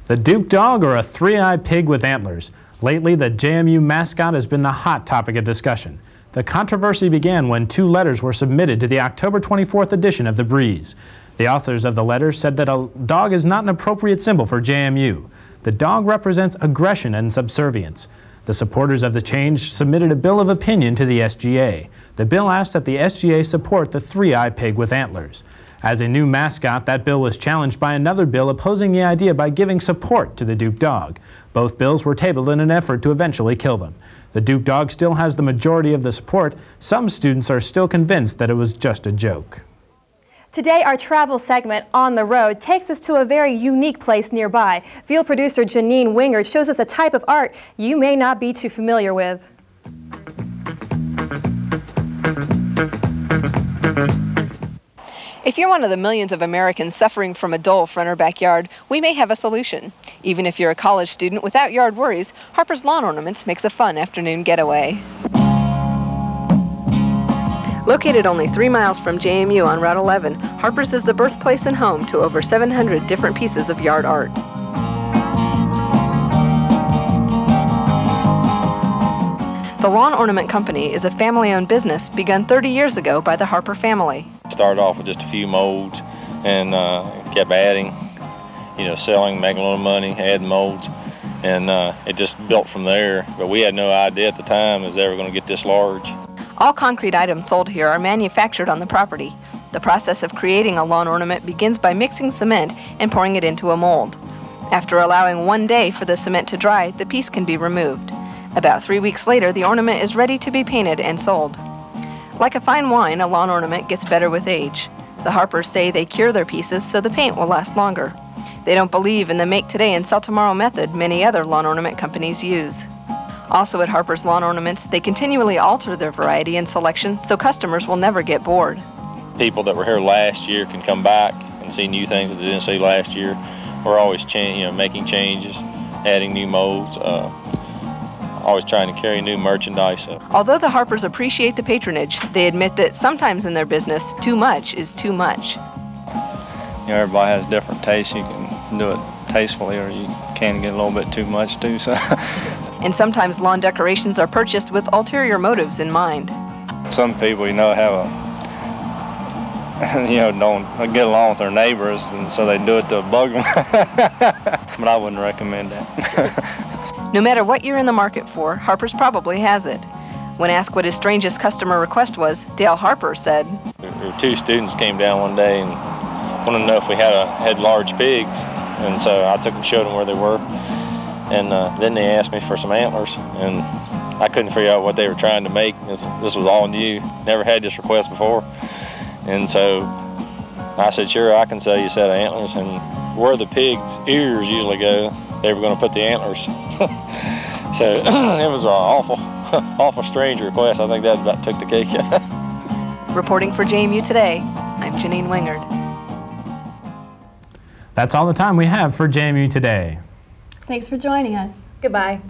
The Duke dog or a three-eyed pig with antlers? Lately, the JMU mascot has been the hot topic of discussion. The controversy began when 2 letters were submitted to the October 24th edition of The Breeze. The authors of the letters said that a dog is not an appropriate symbol for JMU. The dog represents aggression and subservience. The supporters of the change submitted a bill of opinion to the SGA. The bill asked that the SGA support the three-eyed pig with antlers. As a new mascot, that bill was challenged by another bill opposing the idea by giving support to the Duke dog. Both bills were tabled in an effort to eventually kill them. The Duke dog still has the majority of the support. Some students are still convinced that it was just a joke. Today, our travel segment, On the Road, takes us to a very unique place nearby. Field producer Janine Wingard shows us a type of art you may not be too familiar with. If you're one of the millions of Americans suffering from a dull front or backyard, we may have a solution. Even if you're a college student without yard worries, Harper's Lawn Ornaments makes a fun afternoon getaway. Located only 3 miles from JMU on Route 11, Harper's is the birthplace and home to over 700 different pieces of yard art. The Lawn Ornament Company is a family-owned business begun 30 years ago by the Harper family. Started off with just a few molds and kept adding, selling, making a little money, adding molds, and it just built from there. But we had no idea at the time it was ever going to get this large. All concrete items sold here are manufactured on the property. The process of creating a lawn ornament begins by mixing cement and pouring it into a mold. After allowing 1 day for the cement to dry, the piece can be removed. About 3 weeks later, the ornament is ready to be painted and sold. Like a fine wine, a lawn ornament gets better with age. The Harpers say they cure their pieces so the paint will last longer. They don't believe in the make today and sell tomorrow method many other lawn ornament companies use. Also at Harper's Lawn Ornaments, they continually alter their variety and selection so customers will never get bored. People that were here last year can come back and see new things that they didn't see last year. We're always making changes, adding new molds, always trying to carry new merchandise. Although the Harpers appreciate the patronage, they admit that sometimes in their business, too much is too much. Everybody has different tastes. You can do it tastefully or you can get a little bit too much too. So. And sometimes lawn decorations are purchased with ulterior motives in mind. Some people, have don't get along with their neighbors, and so they do it to bug them. But I wouldn't recommend that. No matter what you're in the market for, Harper's probably has it. When asked what his strangest customer request was, Dale Harper said, There were 2 students came down one day and wanted to know if we had large pigs, and so I took them, showed them where they were. And then they asked me for some antlers, and I couldn't figure out what they were trying to make. This was all new. Never had this request before. And so I said, sure, I can sell you a set of antlers. And where the pig's ears usually go, they were going to put the antlers. So it was an awful strange request. I think that about took the cake. Reporting for JMU Today, I'm Janine Wingard. That's all the time we have for JMU Today. Thanks for joining us. Goodbye.